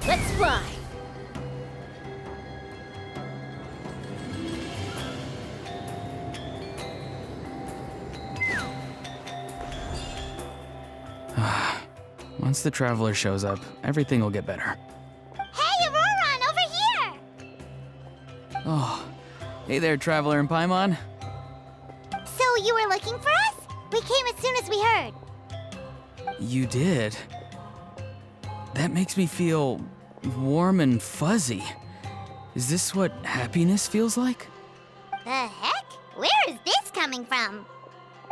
Let's fly! Once the Traveler shows up, everything will get better. Hey, Auroron, over here! Oh, hey there, Traveler and Paimon. So you were looking for us? We came as soon as we heard. You did? That makes me feel warm and fuzzy. Is this what happiness feels like? The heck? Where is this coming from?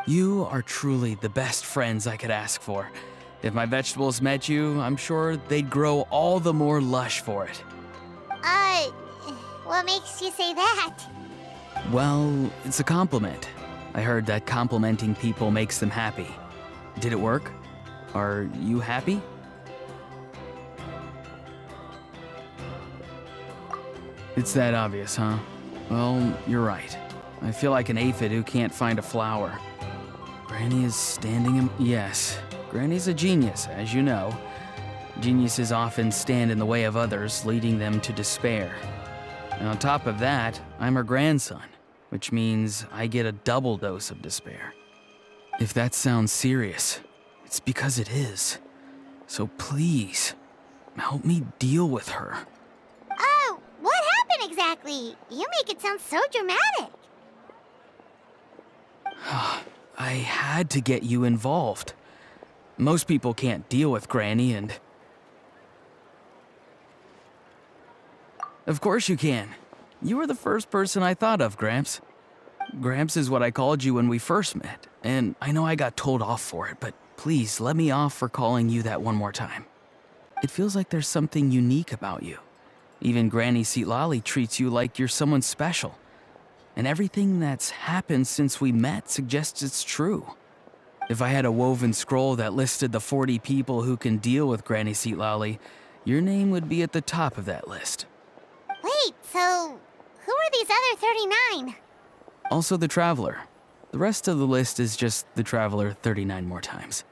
You are truly the best friends I could ask for. If my vegetables met you, I'm sure they'd grow all the more lush for it. What makes you say that? Well, it's a compliment. I heard that complimenting people makes them happy. Did it work? Are you happy? It's that obvious, huh? Well, you're right. I feel like an aphid who can't find a flower. Granny is standing in... Yes, Granny's a genius, as you know. Geniuses often stand in the way of others, leading them to despair. And on top of that, I'm her grandson, which means I get a double dose of despair. If that sounds serious, it's because it is. So please, help me deal with her. Oh, what happened exactly? You make it sound so dramatic. I had to get you involved. Most people can't deal with Granny and... Of course you can. You were the first person I thought of, Gramps. Gramps is what I called you when we first met, and I know I got told off for it, but please let me off for calling you that one more time. It feels like there's something unique about you. Even Granny Seatlali treats you like you're someone special. And everything that's happened since we met suggests it's true. If I had a woven scroll that listed the 40 people who can deal with Granny Seatlali, your name would be at the top of that list. Wait, so who are these other 39? Also the Traveler. The rest of the list is just the Traveler 39 more times.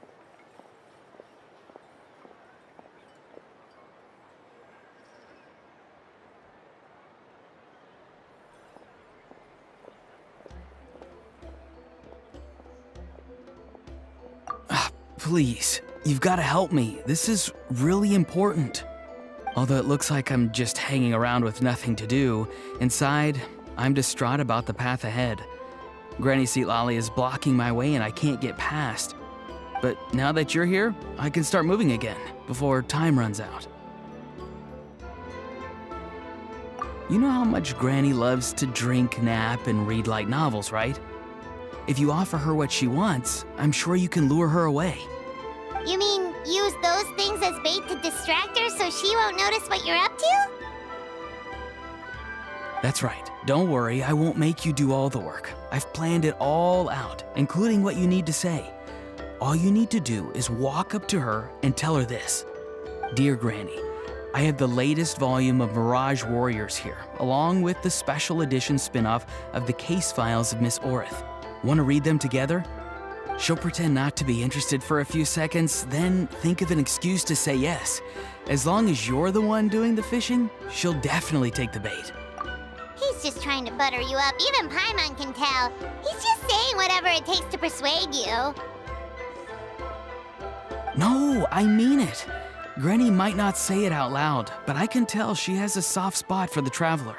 Please, you've got to help me. This is really important. Although it looks like I'm just hanging around with nothing to do, inside, I'm distraught about the path ahead. Granny Seatlali is blocking my way and I can't get past. But now that you're here, I can start moving again, before time runs out. You know how much Granny loves to drink, nap, and read light novels, right? If you offer her what she wants, I'm sure you can lure her away. You mean use those things as bait to distract her so she won't notice what you're up to? That's right. Don't worry, I won't make you do all the work. I've planned it all out, including what you need to say. All you need to do is walk up to her and tell her this. Dear Granny, I have the latest volume of Mirage Warriors here, along with the special edition spin-off of the Case Files of Miss Orith. Want to read them together? She'll pretend not to be interested for a few seconds, then think of an excuse to say yes. As long as you're the one doing the fishing, she'll definitely take the bait. He's just trying to butter you up. Even Paimon can tell. He's just saying whatever it takes to persuade you. No, I mean it. Granny might not say it out loud, but I can tell she has a soft spot for the Traveler.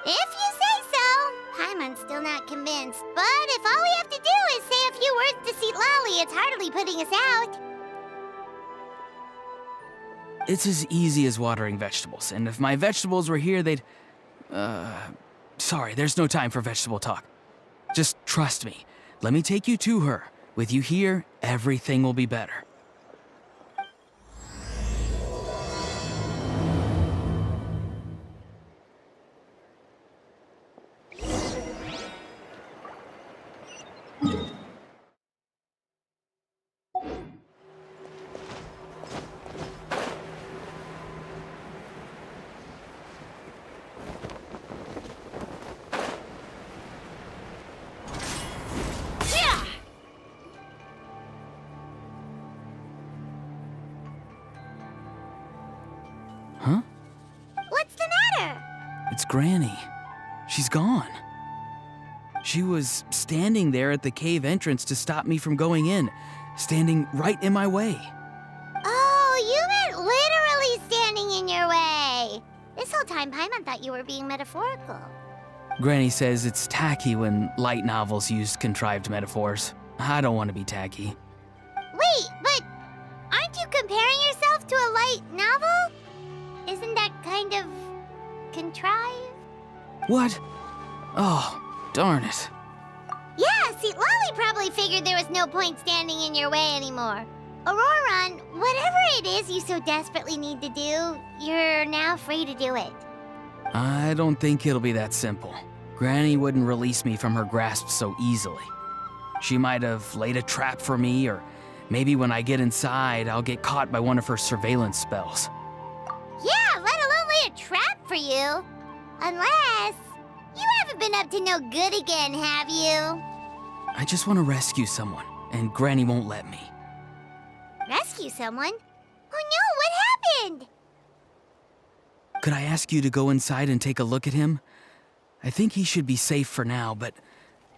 If you say so. Paimon's still not convinced, but if all we have to do is say a few words to Seatlali, it's hardly putting us out. It's as easy as watering vegetables, and if my vegetables were here, they'd... Sorry, there's no time for vegetable talk. Just trust me. Let me take you to her. With you here, everything will be better. It's Granny. She's gone. She was standing there at the cave entrance to stop me from going in, standing right in my way. Oh, you meant literally standing in your way. This whole time, Paimon thought you were being metaphorical. Granny says it's tacky when light novels use contrived metaphors. I don't want to be tacky. Wait, but aren't you comparing yourself to a light novel? Isn't that kind of contrived? What? Oh, darn it. Yeah, see, Lolly probably figured there was no point standing in your way anymore. Auroran, whatever it is you so desperately need to do, you're now free to do it. I don't think it'll be that simple. Granny wouldn't release me from her grasp so easily. She might have laid a trap for me, or maybe when I get inside, I'll get caught by one of her surveillance spells. Yeah, let alone lay a trap for you. Unless you haven't been up to no good again, have you? I just want to rescue someone, and Granny won't let me. Rescue someone? Oh no, what happened? Could I ask you to go inside and take a look at him? I think he should be safe for now, but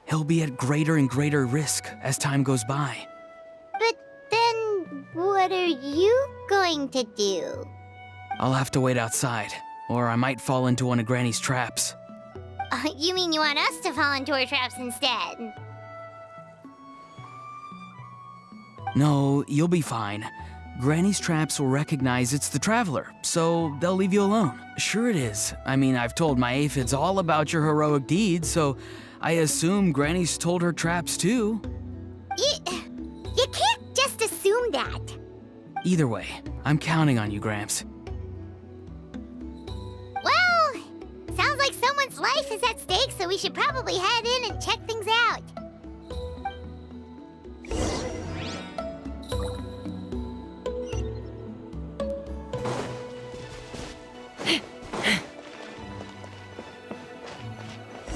he'll be at greater and greater risk as time goes by. But then, what are you going to do? I'll have to wait outside, or I might fall into one of Granny's traps. You mean you want us to fall into her traps instead? No, you'll be fine. Granny's traps will recognize it's the Traveler, so they'll leave you alone. Sure it is. I mean, I've told my aphids all about your heroic deeds, so I assume Granny's told her traps too. You can't just assume that. Either way, I'm counting on you, Gramps. Well, sounds like someone's life is at stake, so we should probably head in and check things out.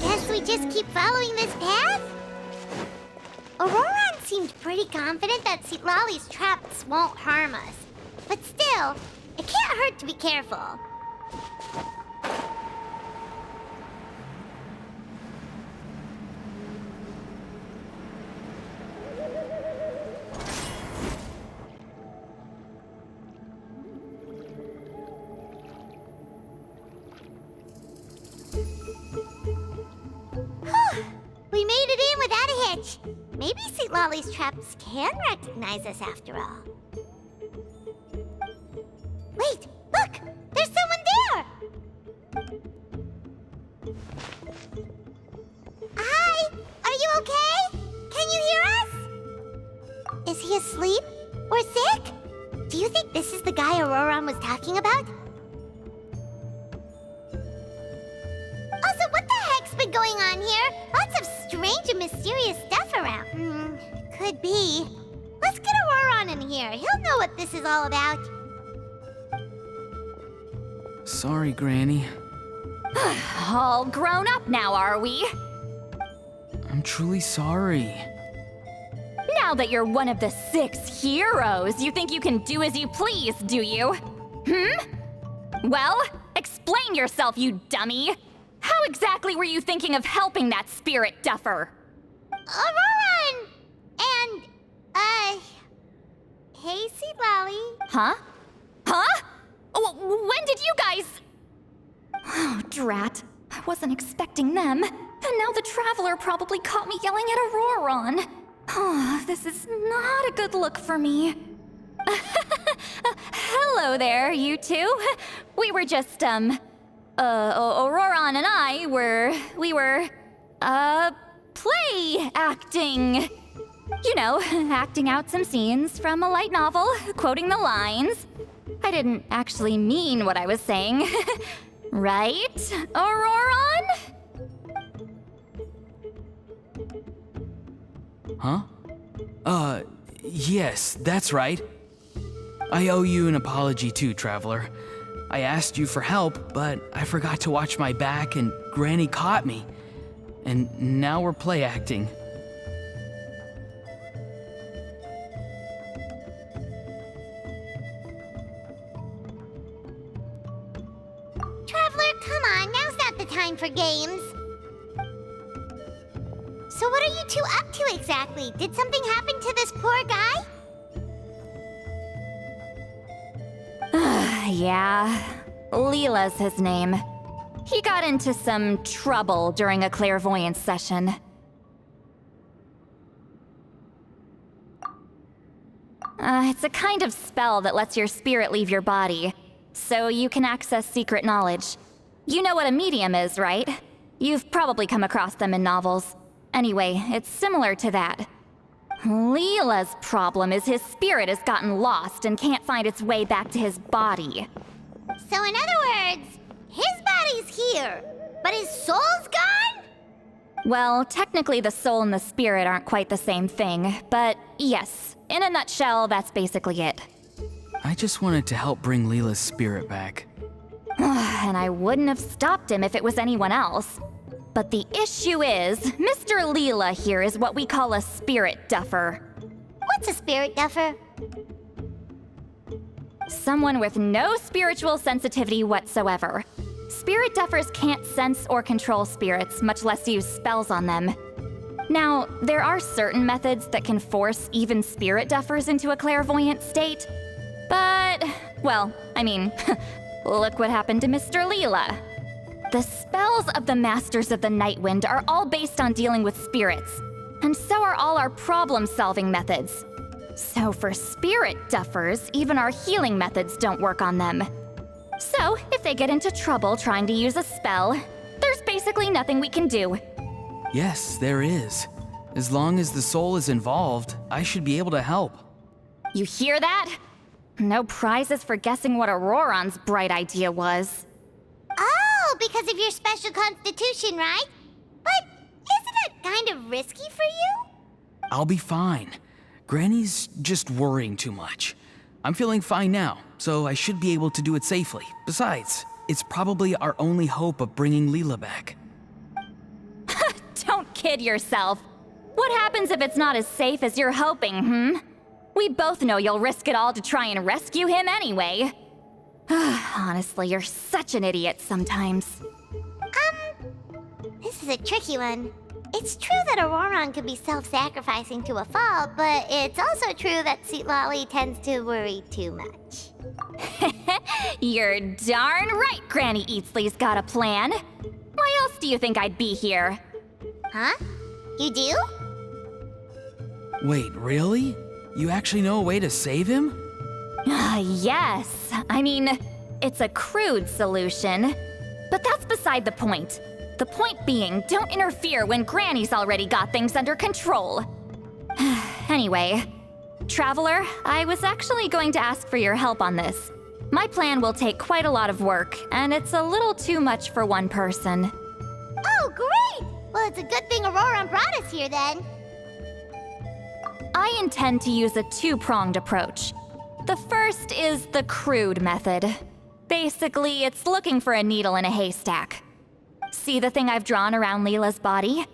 Guess we just keep following this path? Auroran seemed pretty confident that Lolly's traps won't harm us. But still, it can't hurt to be careful. We made it in without a hitch. Maybe St. Lolly's traps can recognize us after all. Wait, look! There's someone there! Hi! Are you okay? Can you hear us? Is he asleep? Or sick? Do you think this is the guy Auroran was talking about? Also, what the heck's been going on here? Lots of strange and mysterious stuff around. Could be. Let's get Auroran in here. He'll know what this is all about. Sorry, Granny. All grown up now, are we? I'm truly sorry. Now that you're one of the 6 heroes, you think you can do as you please, do you? Well, explain yourself, you dummy! How exactly were you thinking of helping that spirit duffer? Auroran! And, hey, St. Lolly. Huh? When did you guys... Oh, drat. I wasn't expecting them. And now the Traveler probably caught me yelling at Auroran. Oh, this is not a good look for me. Hello there, you two. We were just, Auroran and I we were, play acting. You know, acting out some scenes from a light novel, quoting the lines. I didn't actually mean what I was saying. Right, Auroran? Huh? Yes, that's right. I owe you an apology too, Traveler. I asked you for help, but I forgot to watch my back and Granny caught me. And now we're play acting. Traveler, come on, now's not the time for games. So what are you two up to exactly? Did something happen to this poor guy? Yeah, Leela's his name. He got into some trouble during a clairvoyance session. It's a kind of spell that lets your spirit leave your body, so you can access secret knowledge. You know what a medium is, right? You've probably come across them in novels. Anyway, it's similar to that. Leela's problem is his spirit has gotten lost and can't find its way back to his body. So in other words, his body's here, but his soul's gone? Well, technically the soul and the spirit aren't quite the same thing, but yes, in a nutshell, that's basically it. I just wanted to help bring Leela's spirit back. And I wouldn't have stopped him if it was anyone else. But the issue is, Mr. Leela here is what we call a spirit duffer. What's a spirit duffer? Someone with no spiritual sensitivity whatsoever. Spirit duffers can't sense or control spirits, much less use spells on them. Now, there are certain methods that can force even spirit duffers into a clairvoyant state. But, well, I mean, look what happened to Mr. Leela. The spells of the Masters of the Nightwind are all based on dealing with spirits, and so are all our problem-solving methods. So for spirit duffers, even our healing methods don't work on them. So, if they get into trouble trying to use a spell, there's basically nothing we can do. Yes, there is. As long as the soul is involved, I should be able to help. You hear that? No prizes for guessing what Auroron's bright idea was. Oh, because of your special constitution, right? But isn't it kind of risky for you? I'll be fine. Granny's just worrying too much. I'm feeling fine now, so I should be able to do it safely. Besides, it's probably our only hope of bringing Leela back. Don't kid yourself. What happens if it's not as safe as you're hoping, We both know you'll risk it all to try and rescue him anyway. Honestly, you're such an idiot sometimes. This is a tricky one. It's true that Auroron could be self-sacrificing to a fault, but it's also true that Sweet Lolly tends to worry too much. You're darn right Granny Eatsley's got a plan. Why else do you think I'd be here? Huh? You do? Wait, really? You actually know a way to save him? Yes. I mean, it's a crude solution, but that's beside the point. The point being, don't interfere when Granny's already got things under control. Anyway, Traveler, I was actually going to ask for your help on this. My plan will take quite a lot of work, and it's a little too much for one person. Oh, great! Well, it's a good thing Auroron brought us here then. I intend to use a two-pronged approach. The first is the crude method. Basically, it's looking for a needle in a haystack. See the thing I've drawn around Leela's body?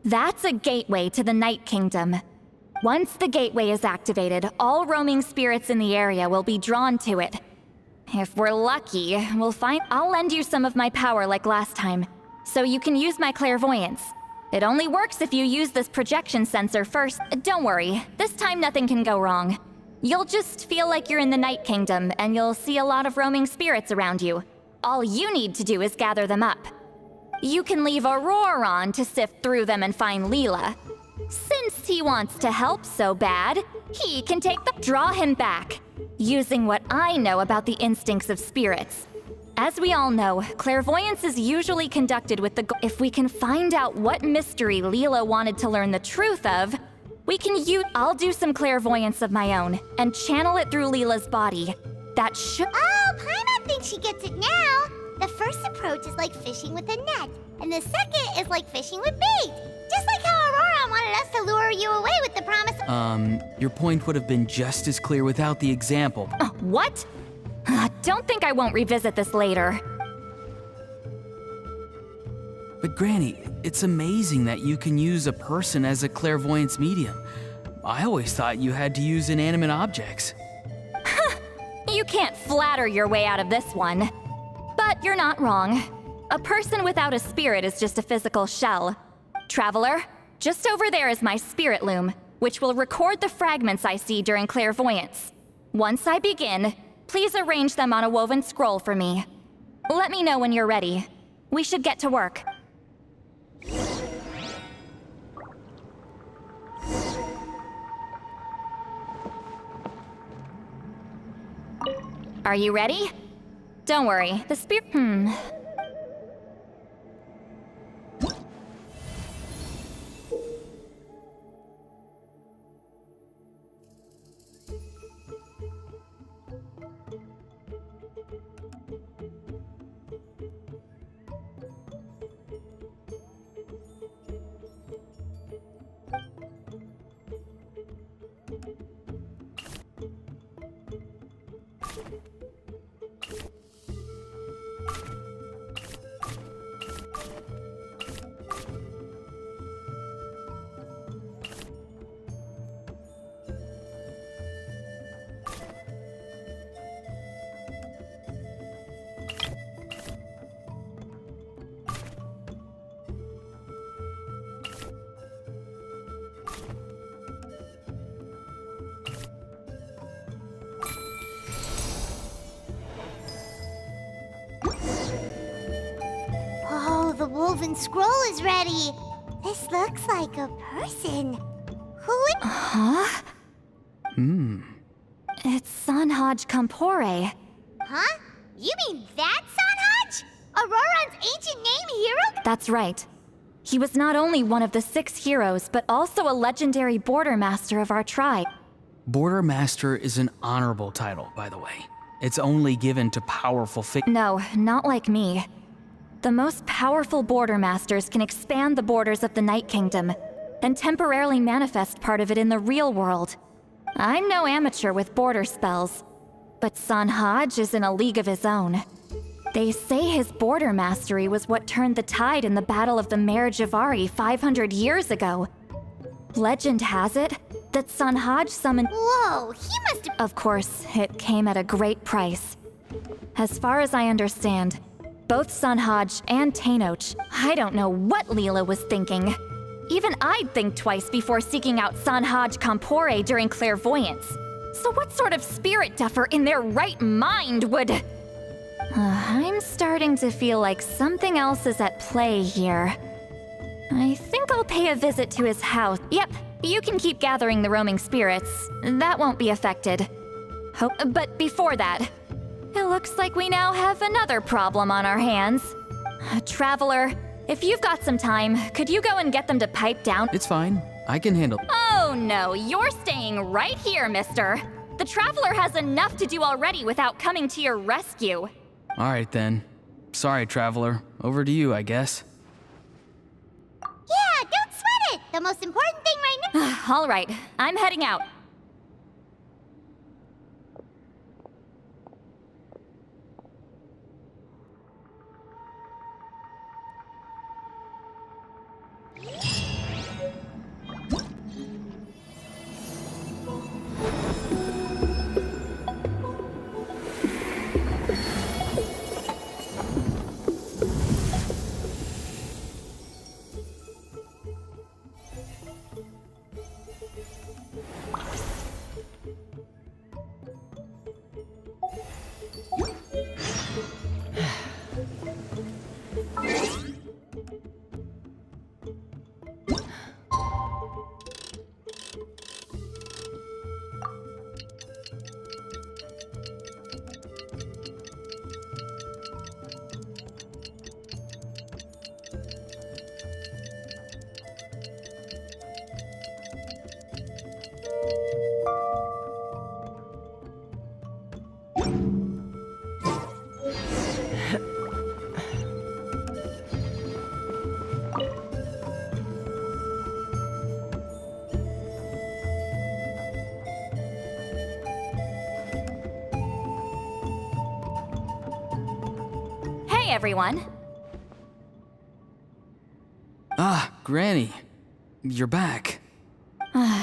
That's a gateway to the Night Kingdom. Once the gateway is activated, all roaming spirits in the area will be drawn to it. If we're lucky, I'll lend you some of my power like last time, so you can use my clairvoyance. It only works if you use this projection sensor first. Don't worry, this time nothing can go wrong. You'll just feel like you're in the Night Kingdom, and you'll see a lot of roaming spirits around you. All you need to do is gather them up. You can leave Auroron to sift through them and find Leela. Since he wants to help so bad, he can draw him back, using what I know about the instincts of spirits. As we all know, clairvoyance is usually conducted with if we can find out what mystery Leela wanted to learn the truth of, I'll do some clairvoyance of my own, and channel it through Leela's body. Oh, Paimon thinks she gets it now! The first approach is like fishing with a net, and the second is like fishing with bait. Just like how Auroron wanted us to lure you away with the promise of— Your point would have been just as clear without the example. What? Don't think I won't revisit this later. But Granny, it's amazing that you can use a person as a clairvoyance medium. I always thought you had to use inanimate objects. You can't flatter your way out of this one. But you're not wrong. A person without a spirit is just a physical shell. Traveler, just over there is my spirit loom, which will record the fragments I see during clairvoyance. Once I begin, please arrange them on a woven scroll for me. Let me know when you're ready. We should get to work. Are you ready? Don't worry, the spirit. Oh, the woven scroll is ready. This looks like a person. Who is... Huh? It's Sanhaj Kampore. Huh? You mean that Sanhaj? Auroran's ancient name hero? That's right. He was not only one of the 6 heroes, but also a legendary border master of our tribe. Border Master is an honorable title, by the way. It's only given to powerful No, not like me. The most powerful border masters can expand the borders of the Night Kingdom and temporarily manifest part of it in the real world. I'm no amateur with border spells, but Sanhaj is in a league of his own. They say his border mastery was what turned the tide in the Battle of the Mare Javari 500 years ago. Legend has it that Sanhaj summoned... Whoa, he must have... Of course, it came at a great price. As far as I understand, both Sanhaj and Tainoch, I don't know what Leela was thinking. Even I'd think twice before seeking out Sanhaj Kampore during clairvoyance. So what sort of spirit duffer in their right mind would... I'm starting to feel like something else is at play here. I think I'll pay a visit to his house. Yep, you can keep gathering the roaming spirits. That won't be affected. But before that, it looks like we now have another problem on our hands. Traveler, if you've got some time, could you go and get them to pipe down? It's fine. I can handle it. Oh no, you're staying right here, mister. The Traveler has enough to do already without coming to your rescue. All right, then. Sorry, Traveler. Over to you, I guess. Yeah, don't sweat it! The most important thing right now... All right, I'm heading out. Hey, everyone. Ah, Granny. You're back.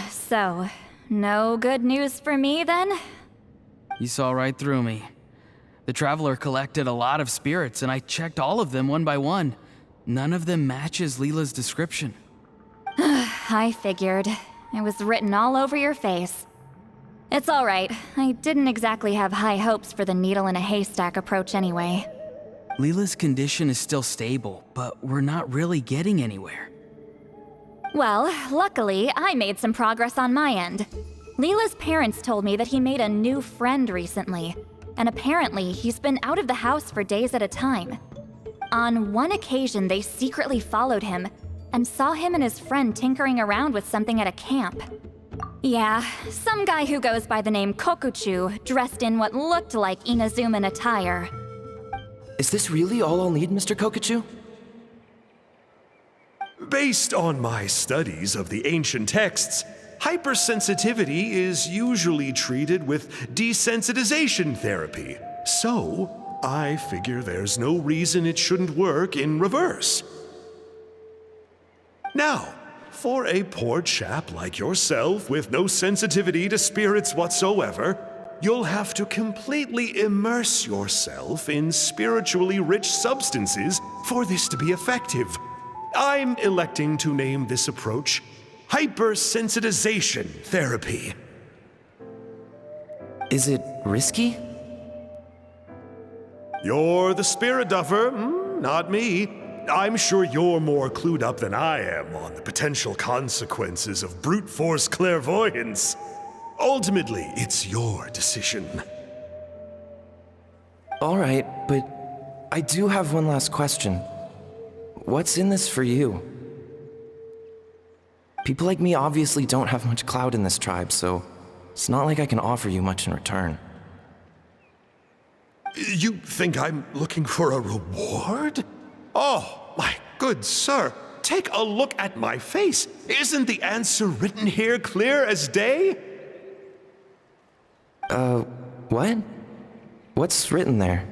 So, no good news for me then? You saw right through me. The traveler collected a lot of spirits, and I checked all of them one by one. None of them matches Leela's description. I figured. It was written all over your face. It's all right. I didn't exactly have high hopes for the needle in a haystack approach anyway. Leela's condition is still stable, but we're not really getting anywhere. Well, luckily, I made some progress on my end. Leela's parents told me that he made a new friend recently, and apparently he's been out of the house for days at a time. On one occasion, they secretly followed him and saw him and his friend tinkering around with something at a camp. Yeah, some guy who goes by the name Kokuchu, dressed in what looked like Inazuman attire. Is this really all I'll need, Mr. Kokuchu? Based on my studies of the ancient texts, hypersensitivity is usually treated with desensitization therapy. So, I figure there's no reason it shouldn't work in reverse. Now, for a poor chap like yourself with no sensitivity to spirits whatsoever, you'll have to completely immerse yourself in spiritually rich substances for this to be effective. I'm electing to name this approach hypersensitization therapy. Is it risky? You're the spirit duffer, not me. I'm sure you're more clued up than I am on the potential consequences of brute force clairvoyance. Ultimately, it's your decision. All right, but I do have one last question. What's in this for you? People like me obviously don't have much clout in this tribe, so it's not like I can offer you much in return. You think I'm looking for a reward? Oh, my good sir, take a look at my face. Isn't the answer written here clear as day? What? What's written there?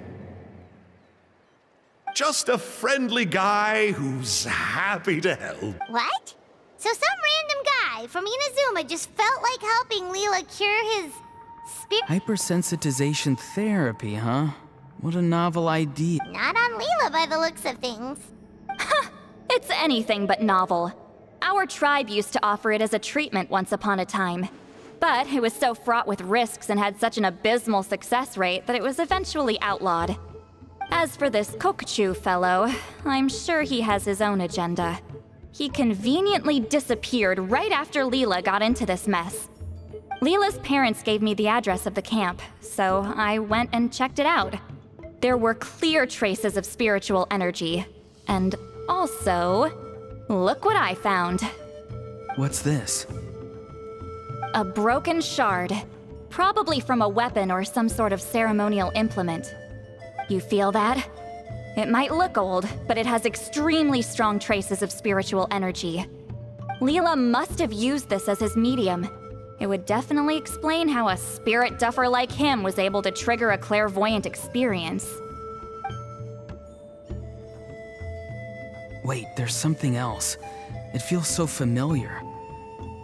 Just a friendly guy who's happy to help. What? So some random guy from Inazuma just felt like helping Leela cure his spirit. Hypersensitization therapy, huh? What a novel idea. Not on Leela by the looks of things. It's anything but novel. Our tribe used to offer it as a treatment once upon a time. But it was so fraught with risks and had such an abysmal success rate that it was eventually outlawed. As for this Kokuchu fellow, I'm sure he has his own agenda. He conveniently disappeared right after Leela got into this mess. Leela's parents gave me the address of the camp, so I went and checked it out. There were clear traces of spiritual energy. And also, look what I found. What's this? A broken shard, probably from a weapon or some sort of ceremonial implement. You feel that? It might look old, but it has extremely strong traces of spiritual energy. Leela must have used this as his medium. It would definitely explain how a spirit duffer like him was able to trigger a clairvoyant experience. Wait, there's something else. It feels so familiar.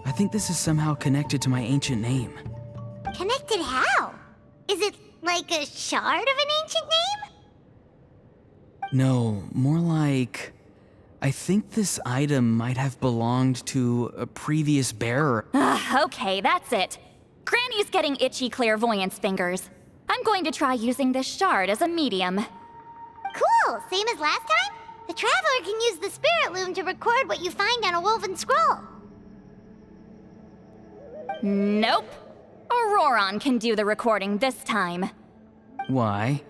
I think this is somehow connected to my ancient name. Connected how? Is it like a shard of an ancient name? No, more like... I think this item might have belonged to a previous bearer. Okay, that's it. Granny's getting itchy clairvoyance fingers. I'm going to try using this shard as a medium. Cool, same as last time? The Traveler can use the Spirit Loom to record what you find on a woven scroll. Nope. Auroron can do the recording this time. Why?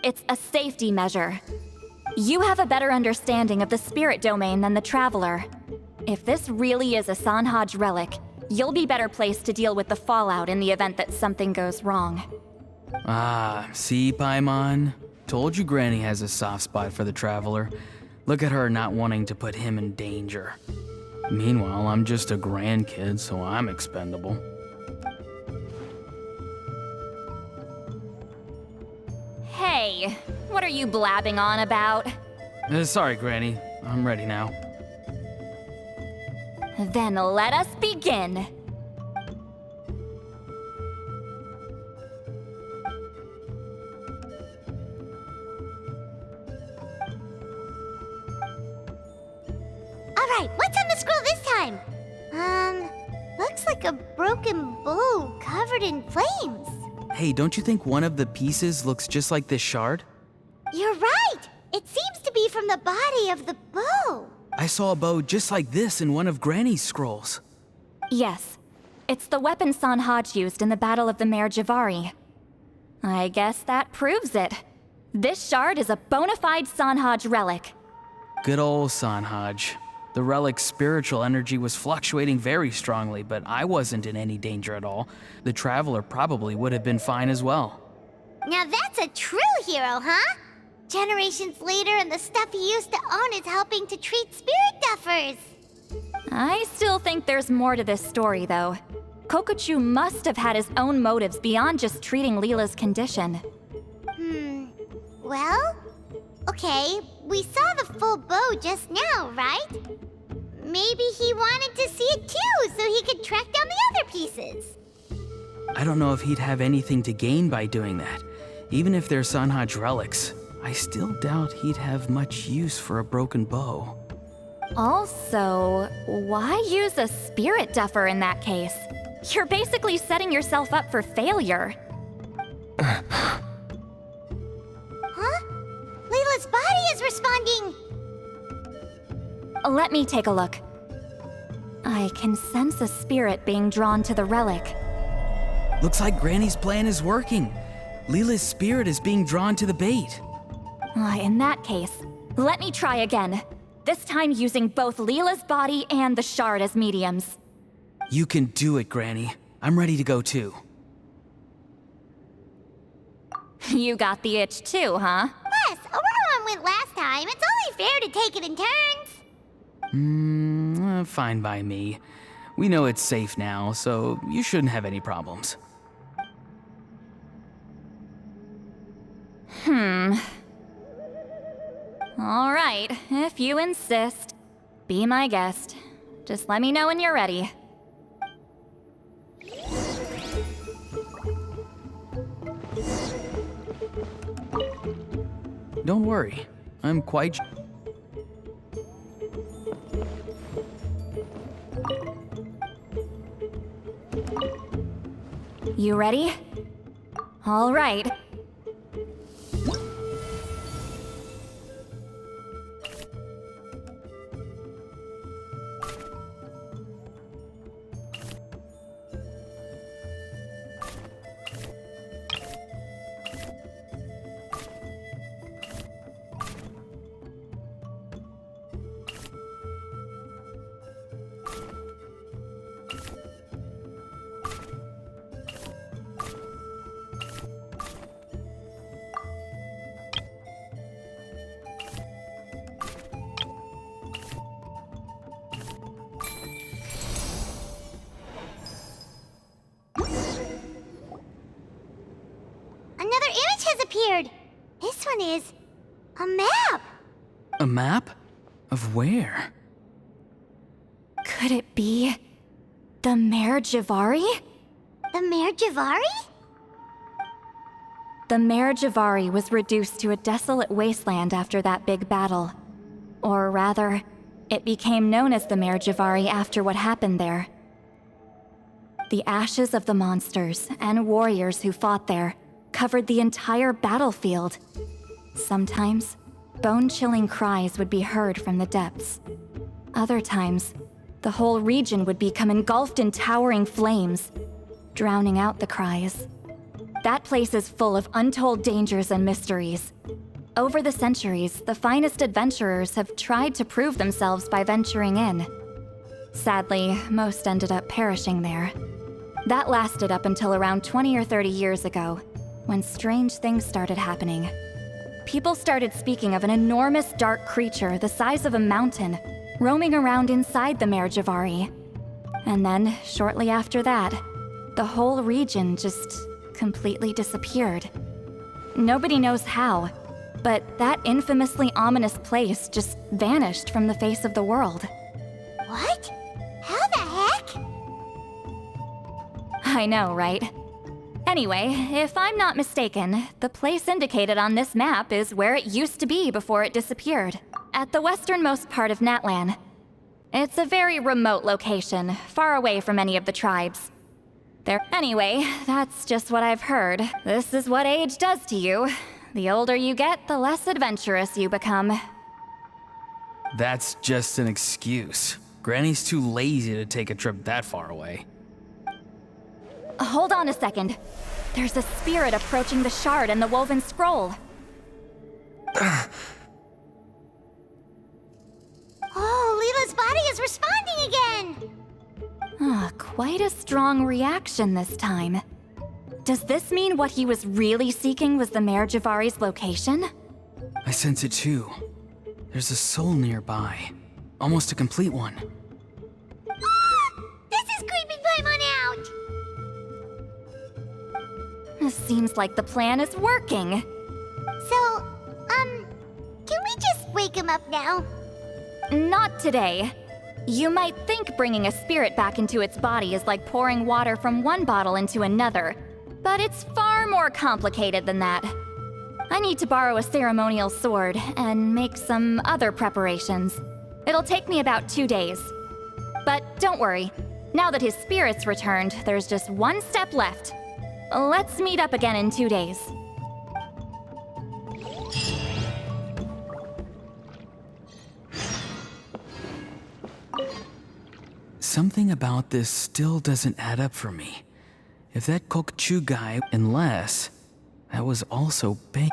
It's a safety measure. You have a better understanding of the spirit domain than the Traveler. If this really is a Sanhaj relic, you'll be better placed to deal with the fallout in the event that something goes wrong. Ah, see, Paimon? Told you Granny has a soft spot for the Traveler. Look at her not wanting to put him in danger. Meanwhile, I'm just a grandkid, so I'm expendable. Hey, what are you blabbing on about? Sorry, Granny. I'm ready now. Then let us begin. like a broken bow covered in flames. Hey, don't you think one of the pieces looks just like this shard? You're right! It seems to be from the body of the bow. I saw a bow just like this in one of Granny's scrolls. Yes, it's the weapon Sanhaj used in the Battle of the Mare Javari. I guess that proves it. This shard is a bona fide Sanhaj relic. Good old Sanhaj. The relic's spiritual energy was fluctuating very strongly, but I wasn't in any danger at all. The Traveler probably would have been fine as well. Now that's a true hero, huh? Generations later and the stuff he used to own is helping to treat spirit duffers. I still think there's more to this story, though. Kokochu must have had his own motives beyond just treating Leela's condition. Well, okay, we saw the full bow just now, right? Maybe he wanted to see it too, so he could track down the other pieces. I don't know if he'd have anything to gain by doing that. Even if they're Sanhaj relics, I still doubt he'd have much use for a broken bow. Also, why use a spirit duffer in that case? You're basically setting yourself up for failure. Huh? Layla's body is responding! Let me take a look. I can sense a spirit being drawn to the relic. Looks like Granny's plan is working. Leela's spirit is being drawn to the bait. In that case, let me try again. This time using both Leela's body and the shard as mediums. You can do it, Granny. I'm ready to go too. You got the itch too, huh? Yes, Auroran went last time. It's only fair to take it in turns. Fine by me. We know it's safe now, so you shouldn't have any problems. All right, if you insist. Be my guest. Just let me know when you're ready. Don't worry. I'm quite... You ready? All right. Another image has appeared. This one is a map. A map? Of where? Could it be the Mare Javari? The Mare Javari? The Mare Javari was reduced to a desolate wasteland after that big battle. Or rather, it became known as the Mare Javari after what happened there. The ashes of the monsters and warriors who fought there covered the entire battlefield. Sometimes, bone-chilling cries would be heard from the depths. Other times, the whole region would become engulfed in towering flames, drowning out the cries. That place is full of untold dangers and mysteries. Over the centuries, the finest adventurers have tried to prove themselves by venturing in. Sadly, most ended up perishing there. That lasted up until around 20 or 30 years ago, when strange things started happening. People started speaking of an enormous dark creature the size of a mountain, roaming around inside the Mare Javari. And then, shortly after that, the whole region just completely disappeared. Nobody knows how, but that infamously ominous place just vanished from the face of the world. What? How the heck? I know, right? Anyway, if I'm not mistaken, the place indicated on this map is where it used to be before it disappeared, at the westernmost part of Natlan. It's a very remote location, far away from any of the tribes. Anyway, that's just what I've heard. This is what age does to you. The older you get, the less adventurous you become. That's just an excuse. Granny's too lazy to take a trip that far away. Hold on a second. There's a spirit approaching the shard and the woven scroll. Oh, Leela's body is responding again! Quite a strong reaction this time. Does this mean what he was really seeking was the Mare Javari's location? I sense it too. There's a soul nearby. Almost a complete one. This is creeping Paimon out! It seems like the plan is working. So, can we just wake him up now? Not today. You might think bringing a spirit back into its body is like pouring water from one bottle into another, but it's far more complicated than that. I need to borrow a ceremonial sword and make some other preparations. It'll take me about 2 days. But don't worry, now that his spirit's returned, there's just one step left. Let's meet up again in 2 days. Something about this still doesn't add up for me. If that Kokchu guy, unless that was also big.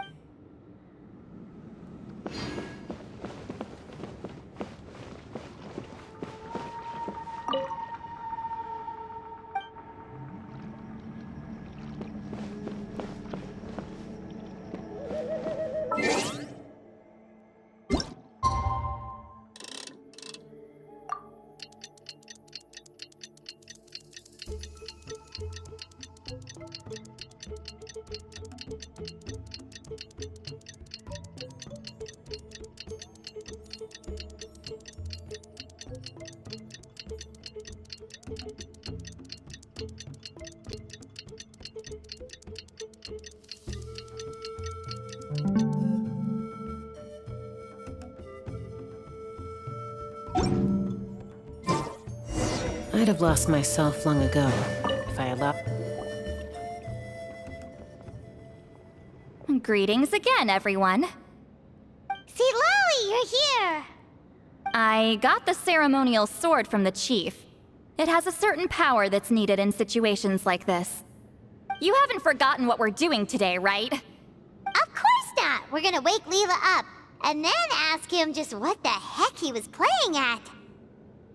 I'd have lost myself long ago if I allowed. Greetings again, everyone. See, Lolly, you're here! I got the ceremonial sword from the chief. It has a certain power that's needed in situations like this. You haven't forgotten what we're doing today, right? Of course not! We're gonna wake Leela up, and then ask him just what the heck he was playing at.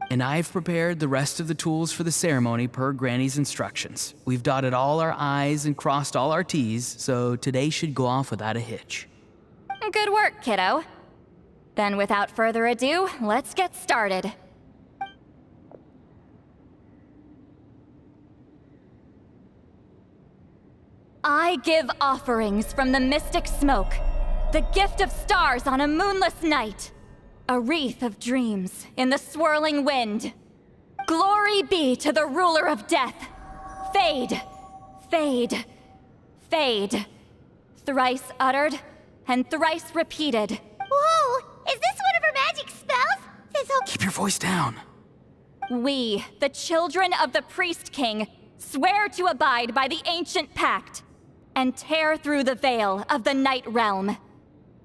And I've prepared the rest of the tools for the ceremony per Granny's instructions. We've dotted all our I's and crossed all our T's, so today should go off without a hitch. Good work, kiddo. Then without further ado, let's get started. I give offerings from the mystic smoke, the gift of stars on a moonless night, a wreath of dreams in the swirling wind. Glory be to the ruler of death. Fade, fade, fade. Thrice uttered and thrice repeated. Whoa! Is this one of her magic spells? Keep your voice down. We, the children of the Priest King, swear to abide by the ancient pact and tear through the veil of the Night Realm.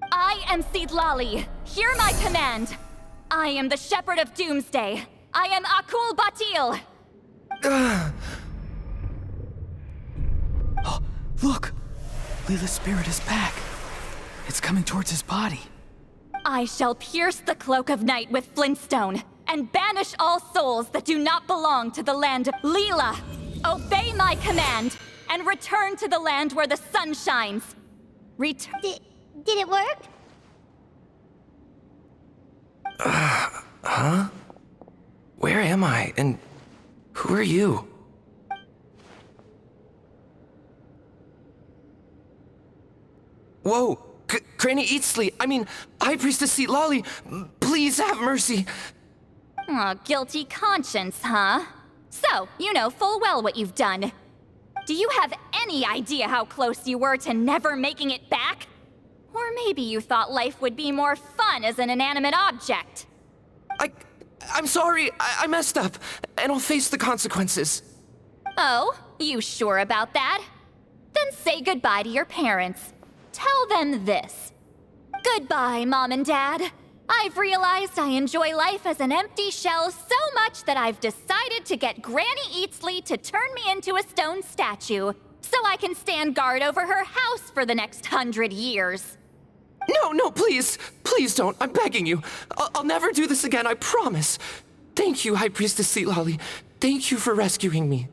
I am Seedlali. Hear my command. I am the Shepherd of Doomsday. I am Akul Batil. Oh, look! Leela's spirit is back. It's coming towards his body. I shall pierce the cloak of night with flintstone and banish all souls that do not belong to the land of Leela. Obey my command and return to the land where the sun shines. Did it work? Huh? Where am I? And who are you? Whoa! Granny Eatsley! I mean, High Priestess Seedlali! Please have mercy! Aw, guilty conscience, huh? So, you know full well what you've done. Do you have any idea how close you were to never making it back? Or maybe you thought life would be more fun as an inanimate object. I'm sorry, I messed up, and I'll face the consequences. Oh, you sure about that? Then say goodbye to your parents. Tell them this. Goodbye, Mom and Dad. I've realized I enjoy life as an empty shell so much that I've decided to get Granny Eatsley to turn me into a stone statue, so I can stand guard over her house for the next 100 years. No, please. Please don't. I'm begging you. I'll never do this again, I promise. Thank you, High Priestess Seatlolly. Thank you for rescuing me.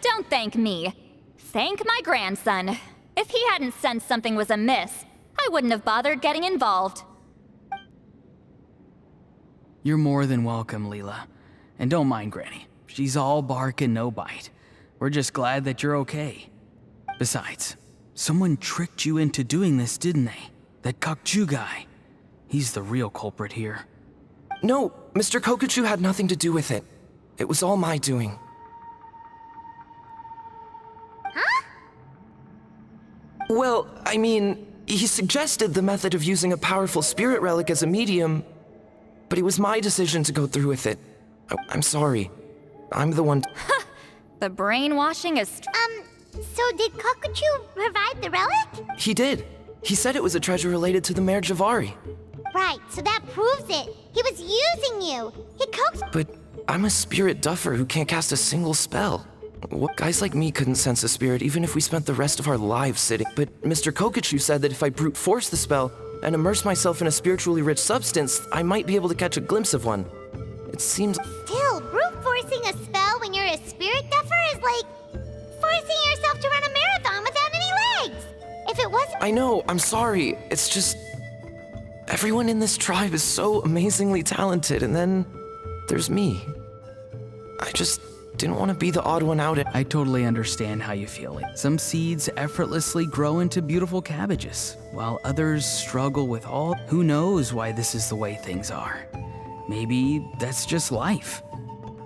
Don't thank me. Thank my grandson. If he hadn't sensed something was amiss, I wouldn't have bothered getting involved. You're more than welcome, Leela. And don't mind Granny. She's all bark and no bite. We're just glad that you're okay. Besides, someone tricked you into doing this, didn't they? That Kokchu guy. He's the real culprit here. No, Mr. Kokuchu had nothing to do with it. It was all my doing. Huh? Well, I mean, he suggested the method of using a powerful spirit relic as a medium, but it was my decision to go through with it. I'm sorry. I'm the one. The brainwashing is So did Kokuchu provide the relic? He did. He said it was a treasure related to the Mare Javari. Right, so that proves it. He was using you. He coaxed. But I'm a spirit duffer who can't cast a single spell. Guys like me couldn't sense a spirit even if we spent the rest of our lives sitting. But Mr. Kokuchu said that if I brute force the spell and immerse myself in a spiritually rich substance, I might be able to catch a glimpse of one. It seems. Still, brute forcing a spell when you're a spirit duffer is like forcing yourself to run a marathon without any legs. If it wasn't. I know, I'm sorry. It's just. Everyone in this tribe is so amazingly talented, and then there's me. I just didn't want to be the odd one out. I totally understand how you feel. Some seeds effortlessly grow into beautiful cabbages, while others struggle with all. Who knows why this is the way things are? Maybe that's just life.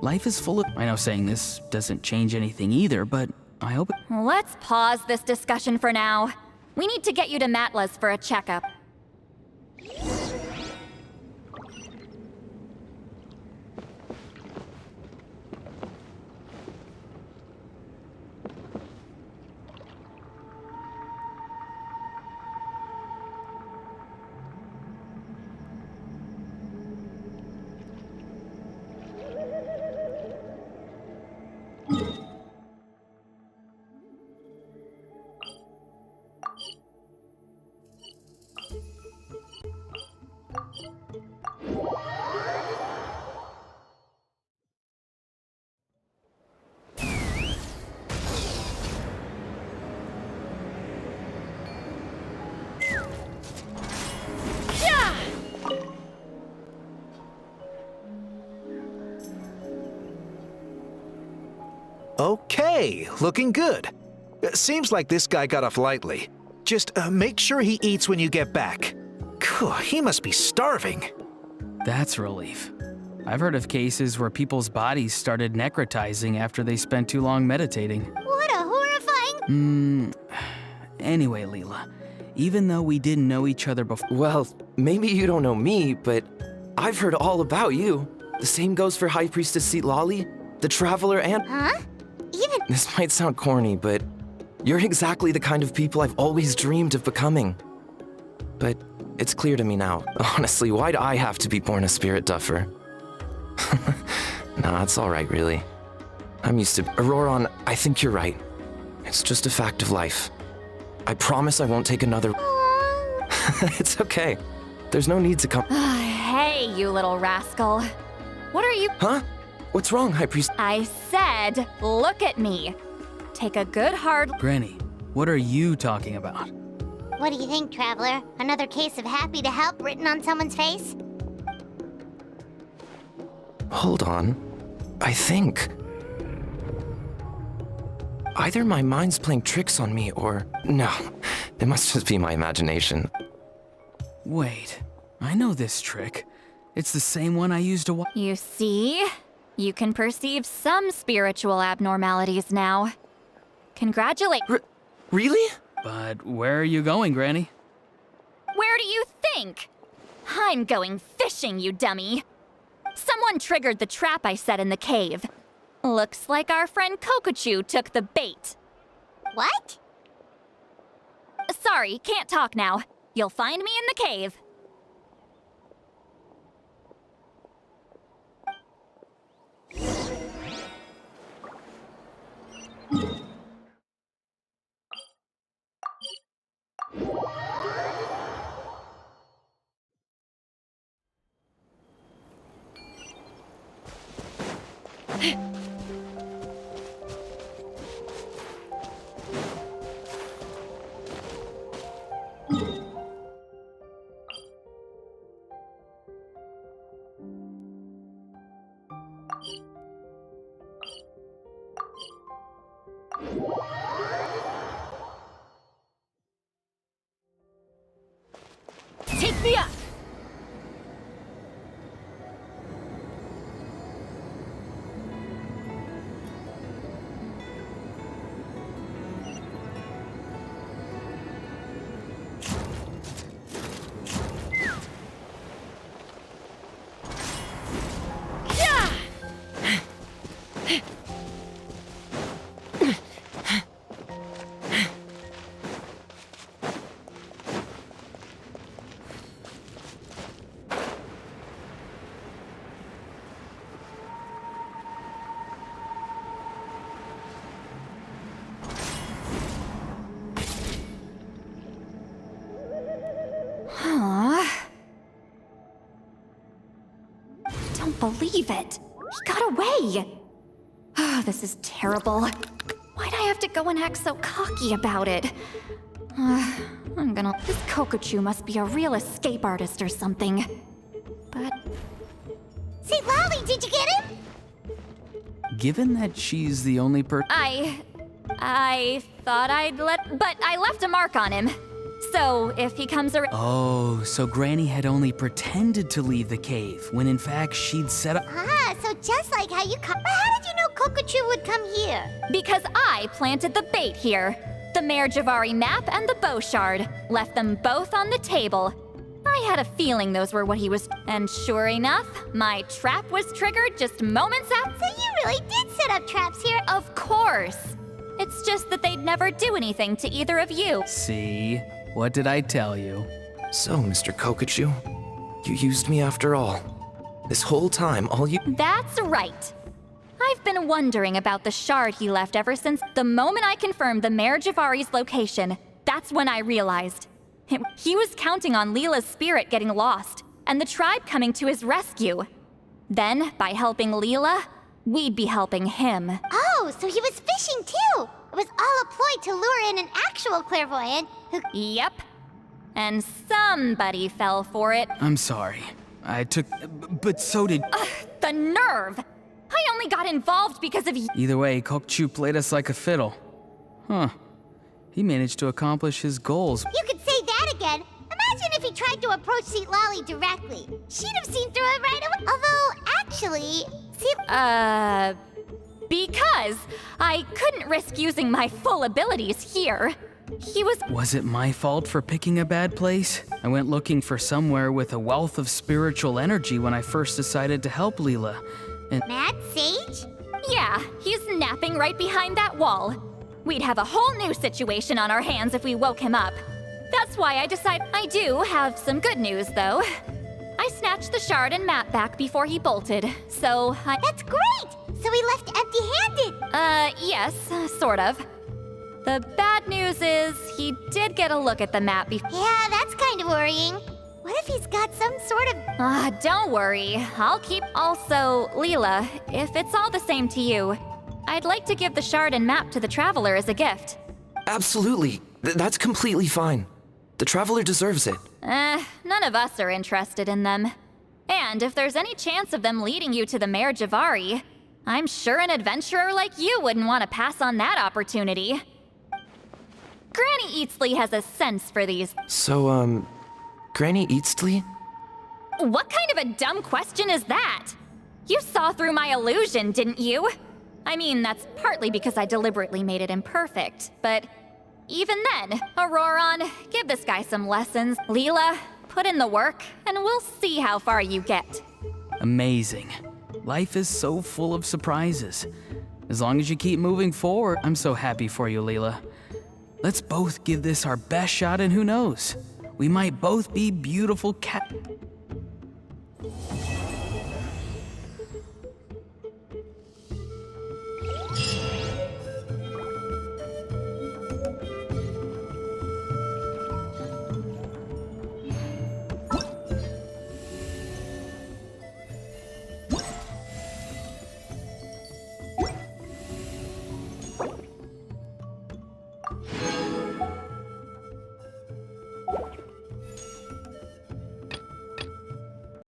Life is full of. I know saying this doesn't change anything either, but I hope. Let's pause this discussion for now. We need to get you to Matla's for a checkup. Okay, looking good. Seems like this guy got off lightly. Just make sure he eats when you get back. He must be starving. That's a relief. I've heard of cases where people's bodies started necrotizing after they spent too long meditating. What a horrifying. Anyway, Leela, even though we didn't know each other before. Well, maybe you don't know me, but I've heard all about you. The same goes for High Priestess Seatlolly, the Traveler, and. Huh? Even. This might sound corny, but you're exactly the kind of people I've always dreamed of becoming. But it's clear to me now. Honestly, why'd I have to be born a spirit duffer? Nah, it's alright, really. I'm used to. Auroron, I think you're right. It's just a fact of life. I promise I won't take another. It's okay. There's no need to come. Hey, you little rascal. What are you? Huh? What's wrong, High Priest? I said, look at me. Take a good hard. Granny, what are you talking about? What do you think, Traveler? Another case of happy to help written on someone's face? Hold on. I think. Either my mind's playing tricks on me or. No, it must just be my imagination. Wait, I know this trick. It's the same one I used to You see? You can perceive some spiritual abnormalities now. Congratulate. Really? But where are you going, Granny? Where do you think? I'm going fishing, you dummy. Someone triggered the trap I set in the cave. Looks like our friend Kokochu took the bait. What? Sorry, can't talk now. You'll find me in the cave. Take me up! Don't believe it. He got away. Oh, this is terrible. Why'd I have to go and act so cocky about it? This Kokochu must be a real escape artist or something. But... St. Lolly, did you get him? Given that she's the only I thought but I left a mark on him. So, if he comes around... Oh, so Granny had only pretended to leave the cave, when in fact she'd set up... Ah, so just like how you come... But how did you know Kokochu would come here? Because I planted the bait here. The Mayor Javari map and the bow shard. Left them both on the table. I had a feeling those were what he was... And sure enough, my trap was triggered just moments after... So you really did set up traps here? Of course. It's just that they'd never do anything to either of you. See? What did I tell you? So, Mr. Kokochu, you used me after all. This whole time, all you— That's right. I've been wondering about the shard he left ever since the moment I confirmed the Mayor Javari's location. That's when I realized. He was counting on Leela's spirit getting lost, and the tribe coming to his rescue. Then, by helping Leela, we'd be helping him. Oh, so he was fishing too! It was all a ploy to lure in an actual clairvoyant who... Yep. And somebody fell for it. I'm sorry. But so did... The nerve! I only got involved because of you. Either way, Kokchu played us like a fiddle. Huh. He managed to accomplish his goals. You could say that again! Imagine if he tried to approach St. Lolly directly. She'd have seen through it right away. Although, actually... Because I couldn't risk using my full abilities here. He was... Was it my fault for picking a bad place? I went looking for somewhere with a wealth of spiritual energy when I first decided to help Leela. And Mad Sage? Yeah, he's napping right behind that wall. We'd have a whole new situation on our hands if we woke him up. That's why I decided... I do have some good news, though. I snatched the shard and map back before he bolted, so I... That's great! So he left empty-handed! Yes, sort of. The bad news is, he did get a look at the map before... Yeah, that's kind of worrying. What if he's got some sort of... Don't worry. I'll keep... Also, Leela, if it's all the same to you, I'd like to give the shard and map to the Traveler as a gift. Absolutely. That's completely fine. The Traveler deserves it. None of us are interested in them. And if there's any chance of them leading you to the Mayor Javari, I'm sure an adventurer like you wouldn't want to pass on that opportunity. Granny Eatsley has a sense for these. So, Granny Eatsley? What kind of a dumb question is that? You saw through my illusion, didn't you? I mean, that's partly because I deliberately made it imperfect, but even then, Auroron, give this guy some lessons. Leela, put in the work, and we'll see how far you get. Amazing. Life is so full of surprises. As long as you keep moving forward, I'm so happy for you, Leela. Let's both give this our best shot, and who knows? We might both be beautiful cat.